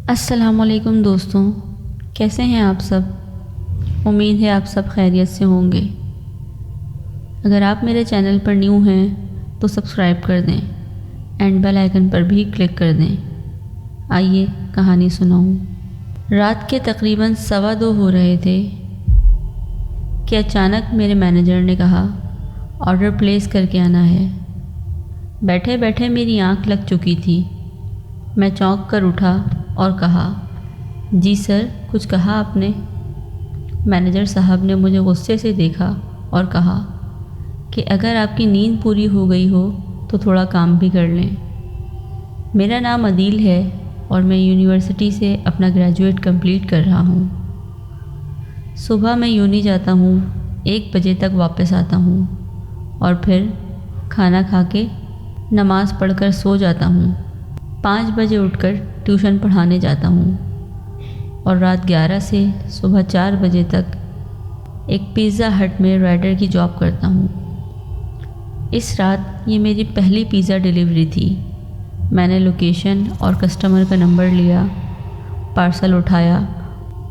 السلام علیکم دوستوں، کیسے ہیں آپ سب؟ امید ہے آپ سب خیریت سے ہوں گے۔ اگر آپ میرے چینل پر نیو ہیں تو سبسکرائب کر دیں اینڈ بیل آئیکن پر بھی کلک کر دیں۔ آئیے کہانی سناؤں۔ رات کے تقریباً 2:15 ہو رہے تھے کہ اچانک میرے مینیجر نے کہا آرڈر پلیس کر کے آنا ہے۔ بیٹھے بیٹھے میری آنکھ لگ چکی تھی۔ میں چونک کر اٹھا اور کہا جی سر، کچھ کہا آپ نے؟ مینیجر صاحب نے مجھے غصے سے دیکھا اور کہا کہ اگر آپ کی نیند پوری ہو گئی ہو تو تھوڑا کام بھی کر لیں۔ میرا نام عدیل ہے اور میں یونیورسٹی سے اپنا گریجویٹ کمپلیٹ کر رہا ہوں۔ صبح میں یونی جاتا ہوں، 1 بجے تک واپس آتا ہوں اور پھر کھانا کھا کے نماز پڑھ کر سو جاتا ہوں۔ 5 بجے اٹھ کر ٹیوشن پڑھانے جاتا ہوں اور رات 11 سے صبح 4 بجے تک ایک پیزا ہٹ میں رائڈر کی جاب کرتا ہوں۔ اس رات یہ میری پہلی پیزا ڈیلیوری تھی۔ میں نے لوکیشن اور کسٹمر کا نمبر لیا، پارسل اٹھایا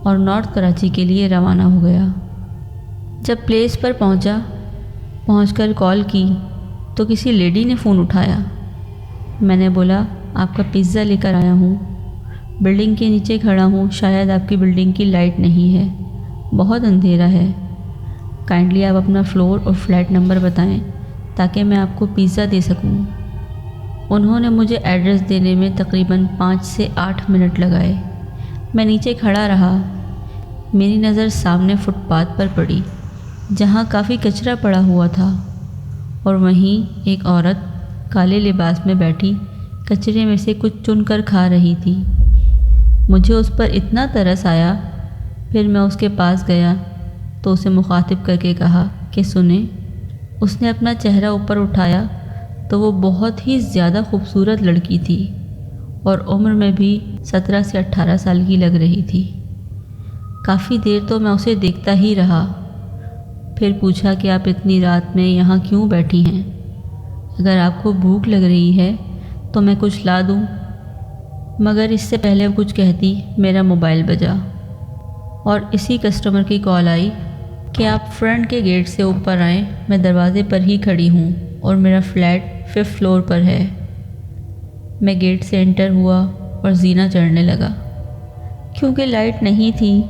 اور نارتھ کراچی کے لیے روانہ ہو گیا۔ جب پلیس پر پہنچ کر کال کی تو کسی لیڈی نے فون اٹھایا۔ میں نے بولا آپ کا پیزا لے کر آیا ہوں، بلڈنگ کے نیچے کھڑا ہوں، شاید آپ کی بلڈنگ کی لائٹ نہیں ہے، بہت اندھیرا ہے، کائنڈلی آپ اپنا فلور اور فلیٹ نمبر بتائیں تاکہ میں آپ کو پیزا دے سکوں۔ انہوں نے مجھے ایڈریس دینے میں تقریباً 5 سے 8 منٹ لگائے۔ میں نیچے کھڑا رہا۔ میری نظر سامنے فٹ پاتھ پر پڑی جہاں کافی کچرا پڑا ہوا تھا اور وہیں ایک عورت کالے لباس میں بیٹھی کچرے میں سے کچھ چن کر کھا رہی تھی۔ مجھے اس پر اتنا ترس آیا، پھر میں اس کے پاس گیا تو اسے مخاطب کر کے کہا کہ سنیں۔ اس نے اپنا چہرہ اوپر اٹھایا تو وہ بہت ہی زیادہ خوبصورت لڑکی تھی اور عمر میں بھی 17 سے 18 سال کی لگ رہی تھی۔ کافی دیر تو میں اسے دیکھتا ہی رہا، پھر پوچھا کہ آپ اتنی رات میں یہاں کیوں بیٹھی ہیں؟ اگر آپ کو بھوک لگ رہی ہے تو میں کچھ لا دوں؟ مگر اس سے پہلے وہ کچھ کہتی میرا موبائل بجا اور اسی کسٹمر کی کال آئی کہ آپ فرنٹ کے گیٹ سے اوپر آئیں، میں دروازے پر ہی کھڑی ہوں اور میرا فلیٹ 5th فلور پر ہے۔ میں گیٹ سے انٹر ہوا اور زینہ چڑھنے لگا۔ کیونکہ لائٹ نہیں تھی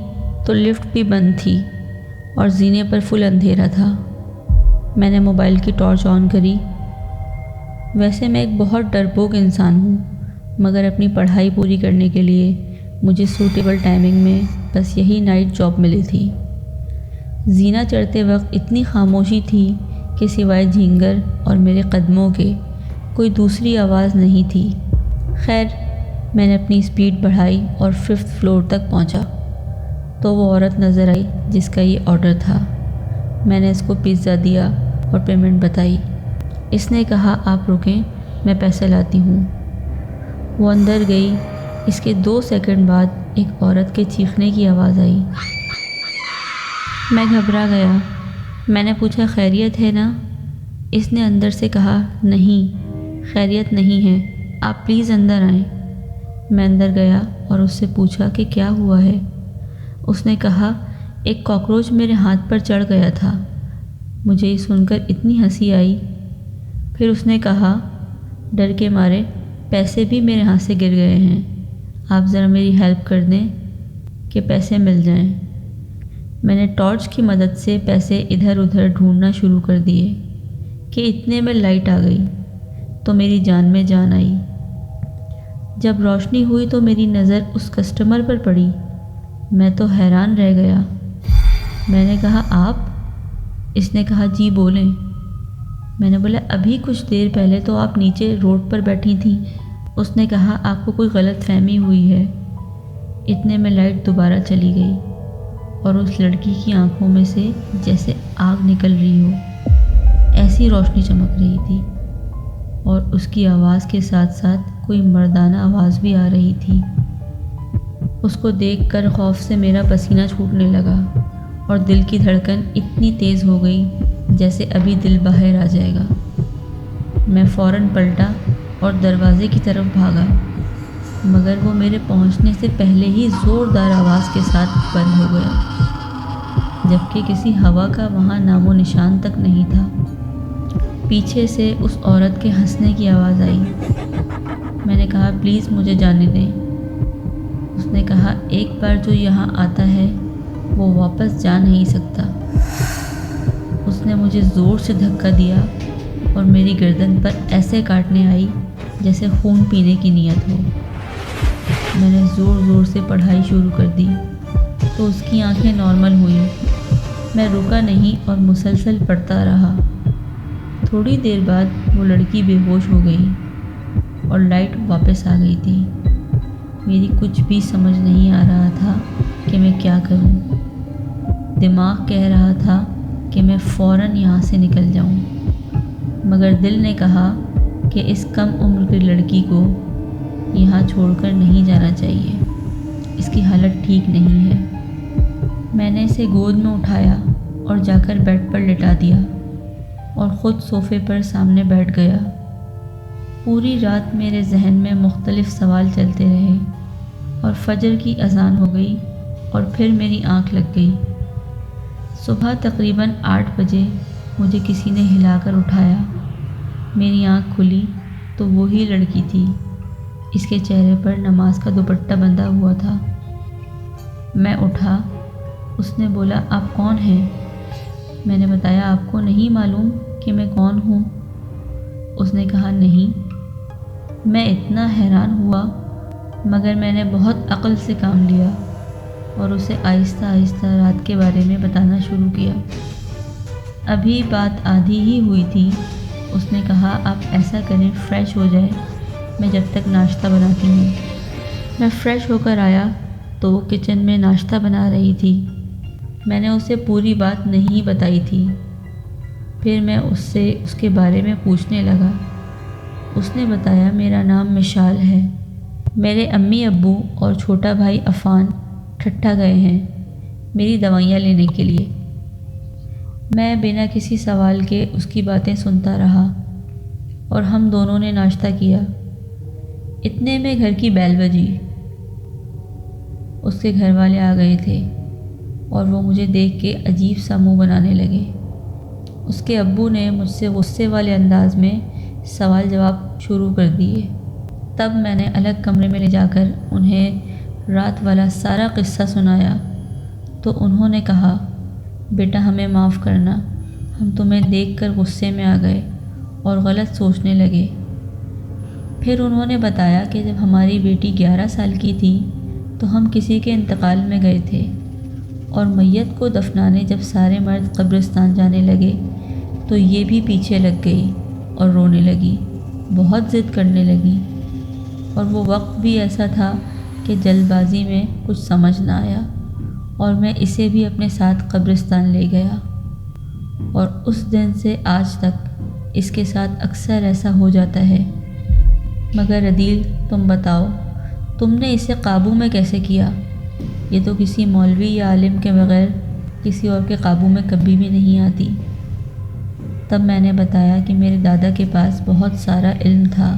تو لفٹ بھی بند تھی اور زینے پر فل اندھیرا تھا۔ میں نے موبائل کی ٹارچ آن کری۔ ویسے میں ایک بہت ڈرپوک انسان ہوں، مگر اپنی پڑھائی پوری کرنے کے لیے مجھے سوٹیبل ٹائمنگ میں بس یہی نائٹ جاب ملی تھی۔ زینہ چڑھتے وقت اتنی خاموشی تھی کہ سوائے جھینگر اور میرے قدموں کے کوئی دوسری آواز نہیں تھی۔ خیر، میں نے اپنی سپیڈ بڑھائی اور 5th فلور تک پہنچا تو وہ عورت نظر آئی جس کا یہ آرڈر تھا۔ میں نے اس کو پیزا دیا اور پیمنٹ بتائی۔ اس نے کہا آپ رکیں، میں پیسے لاتی ہوں۔ وہ اندر گئی۔ اس کے 2 سیکنڈ بعد ایک عورت کے چیخنے کی آواز آئی۔ میں گھبرا گیا۔ میں نے پوچھا خیریت ہے نا؟ اس نے اندر سے کہا نہیں، خیریت نہیں ہے، آپ پلیز اندر آئیں۔ میں اندر گیا اور اس سے پوچھا کہ کیا ہوا ہے؟ اس نے کہا ایک کاکروچ میرے ہاتھ پر چڑھ گیا تھا۔ مجھے یہ سن کر اتنی ہنسی آئی۔ پھر اس نے کہا ڈر کے مارے پیسے بھی میرے ہاتھ سے گر گئے ہیں، آپ ذرا میری ہیلپ کر دیں کہ پیسے مل جائیں۔ میں نے ٹارچ کی مدد سے پیسے ادھر ادھر ڈھونڈنا شروع کر دیے کہ اتنے میں لائٹ آ گئی تو میری جان میں جان آئی۔ جب روشنی ہوئی تو میری نظر اس کسٹمر پر پڑی۔ میں تو حیران رہ گیا۔ میں نے کہا آپ؟ اس نے کہا جی بولیں۔ میں نے بولا ابھی کچھ دیر پہلے تو آپ نیچے روڈ پر بیٹھی تھیں۔ اس نے کہا آپ کو کوئی غلط فہمی ہوئی ہے۔ اتنے میں لائٹ دوبارہ چلی گئی اور اس لڑکی کی آنکھوں میں سے جیسے آگ نکل رہی ہو ایسی روشنی چمک رہی تھی اور اس کی آواز کے ساتھ ساتھ کوئی مردانہ آواز بھی آ رہی تھی۔ اس کو دیکھ کر خوف سے میرا پسینہ چھوٹنے لگا اور دل کی دھڑکن اتنی تیز ہو گئی جیسے ابھی دل باہر آ جائے گا۔ میں فوراً پلٹا اور دروازے کی طرف بھاگا، مگر وہ میرے پہنچنے سے پہلے ہی زوردار آواز کے ساتھ بند ہو گیا، جبکہ کسی ہوا کا وہاں نام و نشان تک نہیں تھا۔ پیچھے سے اس عورت کے ہنسنے کی آواز آئی۔ میں نے کہا پلیز مجھے جانے دیں۔ اس نے کہا ایک بار جو یہاں آتا ہے وہ واپس جا نہیں سکتا۔ اس نے مجھے زور سے دھکا دیا اور میری گردن پر ایسے کاٹنے آئی جیسے خون پینے کی نیت ہو۔ میں نے زور زور سے پڑھائی شروع کر دی تو اس کی آنکھیں نارمل ہوئیں۔ میں رکا نہیں اور مسلسل پڑھتا رہا۔ تھوڑی دیر بعد وہ لڑکی بے ہوش ہو گئی اور لائٹ واپس آ گئی تھی۔ میری کچھ بھی سمجھ نہیں آ رہا تھا کہ میں کیا کروں۔ دماغ کہہ رہا تھا کہ میں فوراً یہاں سے نکل جاؤں، مگر دل نے کہا کہ اس کم عمر کی لڑکی کو یہاں چھوڑ کر نہیں جانا چاہیے، اس کی حالت ٹھیک نہیں ہے۔ میں نے اسے گود میں اٹھایا اور جا کر بیڈ پر لٹا دیا اور خود صوفے پر سامنے بیٹھ گیا۔ پوری رات میرے ذہن میں مختلف سوال چلتے رہے اور فجر کی اذان ہو گئی اور پھر میری آنکھ لگ گئی۔ صبح تقریباً 8 بجے مجھے کسی نے ہلا کر اٹھایا۔ میری آنکھ کھلی تو وہی لڑکی تھی۔ اس کے چہرے پر نماز کا دوپٹہ بندھا ہوا تھا۔ میں اٹھا۔ اس نے بولا آپ کون ہیں؟ میں نے بتایا آپ کو نہیں معلوم کہ میں کون ہوں؟ اس نے کہا نہیں۔ میں اتنا حیران ہوا، مگر میں نے بہت عقل سے کام لیا اور اسے آہستہ آہستہ رات کے بارے میں بتانا شروع کیا۔ ابھی بات آدھی ہی ہوئی تھی، اس نے کہا آپ ایسا کریں فریش ہو جائیں، میں جب تک ناشتہ بناتی ہوں۔ میں فریش ہو کر آیا تو وہ کچن میں ناشتہ بنا رہی تھی۔ میں نے اسے پوری بات نہیں بتائی تھی۔ پھر میں اس سے اس کے بارے میں پوچھنے لگا۔ اس نے بتایا میرا نام مشال ہے، میرے امی ابو اور چھوٹا بھائی عفان ٹھٹھا گئے ہیں میری دوائیاں لینے کے لیے۔ میں بنا کسی سوال کے اس کی باتیں سنتا رہا اور ہم دونوں نے ناشتہ کیا۔ اتنے میں گھر کی بیل بجی۔ اس کے گھر والے آ گئے تھے اور وہ مجھے دیکھ کے عجیب سا منہ بنانے لگے۔ اس کے ابو نے مجھ سے غصے والے انداز میں سوال جواب شروع کر دیے۔ تب میں نے الگ کمرے میں لے جا کر انہیں رات والا سارا قصہ سنایا تو انہوں نے کہا بیٹا ہمیں معاف کرنا، ہم تمہیں دیکھ کر غصے میں آ گئے اور غلط سوچنے لگے۔ پھر انہوں نے بتایا کہ جب ہماری بیٹی 11 سال کی تھی تو ہم کسی کے انتقال میں گئے تھے اور میت کو دفنانے جب سارے مرد قبرستان جانے لگے تو یہ بھی پیچھے لگ گئی اور رونے لگی، بہت ضد کرنے لگی، اور وہ وقت بھی ایسا تھا کہ جلد بازی میں کچھ سمجھ نہ آیا اور میں اسے بھی اپنے ساتھ قبرستان لے گیا، اور اس دن سے آج تک اس کے ساتھ اکثر ایسا ہو جاتا ہے۔ مگر عدیل تم بتاؤ، تم نے اسے قابو میں کیسے کیا؟ یہ تو کسی مولوی یا عالم کے بغیر کسی اور کے قابو میں کبھی بھی نہیں آتی۔ تب میں نے بتایا کہ میرے دادا کے پاس بہت سارا علم تھا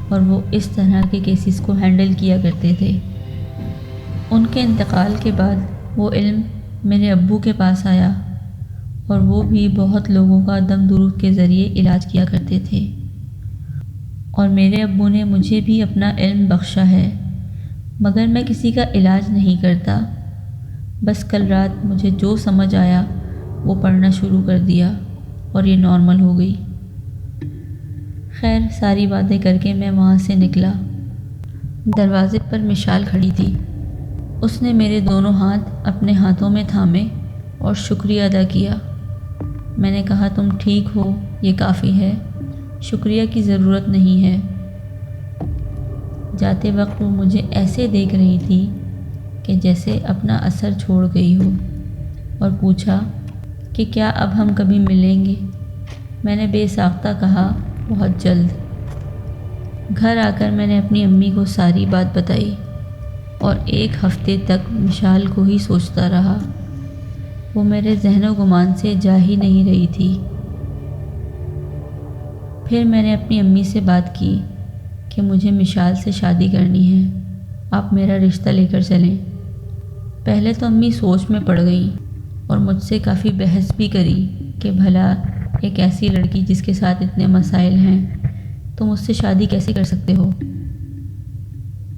اور وہ اس طرح کے کیسز کو ہینڈل کیا کرتے تھے۔ ان کے انتقال کے بعد وہ علم میرے ابو کے پاس آیا اور وہ بھی بہت لوگوں کا دم درود کے ذریعے علاج کیا کرتے تھے، اور میرے ابو نے مجھے بھی اپنا علم بخشا ہے، مگر میں کسی کا علاج نہیں کرتا۔ بس کل رات مجھے جو سمجھ آیا وہ پڑھنا شروع کر دیا اور یہ نارمل ہو گئی۔ خیر ساری باتیں کر کے میں وہاں سے نکلا۔ دروازے پر مشال کھڑی تھی۔ اس نے میرے دونوں ہاتھ اپنے ہاتھوں میں تھامے اور شکریہ ادا کیا۔ میں نے کہا تم ٹھیک ہو یہ کافی ہے، شکریہ کی ضرورت نہیں ہے۔ جاتے وقت وہ مجھے ایسے دیکھ رہی تھی کہ جیسے اپنا اثر چھوڑ گئی ہو، اور پوچھا کہ کیا اب ہم کبھی ملیں گے؟ میں نے بے ساختہ کہا بہت جلد۔ گھر آ کر میں نے اپنی امی کو ساری بات بتائی اور 1 ہفتے تک مشال کو ہی سوچتا رہا۔ وہ میرے ذہن و گمان سے جا ہی نہیں رہی تھی۔ پھر میں نے اپنی امی سے بات کی کہ مجھے مشال سے شادی کرنی ہے، آپ میرا رشتہ لے کر چلیں۔ پہلے تو امی سوچ میں پڑ گئیں اور مجھ سے کافی بحث بھی کری کہ بھلا ایک ایسی لڑکی جس کے ساتھ اتنے مسائل ہیں تم اس سے شادی کیسے کر سکتے ہو۔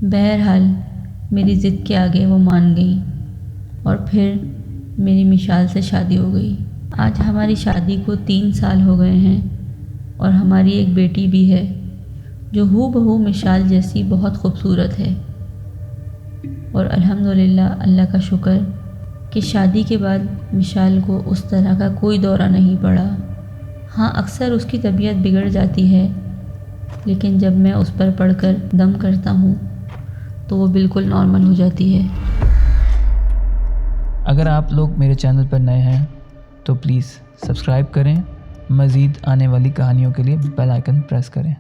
بہرحال میری ضد کے آگے وہ مان گئیں اور پھر میری مشال سے شادی ہو گئی۔ آج ہماری شادی کو 3 سال ہو گئے ہیں اور ہماری ایک بیٹی بھی ہے جو ہو بہو مشال جیسی بہت خوبصورت ہے، اور الحمدللہ اللہ کا شکر کہ شادی کے بعد مشال کو اس طرح کا کوئی دورہ نہیں پڑا۔ ہاں اکثر اس کی طبیعت بگڑ جاتی ہے، لیکن جب میں اس پر پڑھ کر دم کرتا ہوں تو وہ بالکل نارمل ہو جاتی ہے۔ اگر آپ لوگ میرے چینل پر نئے ہیں تو پلیز سبسکرائب کریں، مزید آنے والی کہانیوں کے لیے بیل آئیکن پریس کریں۔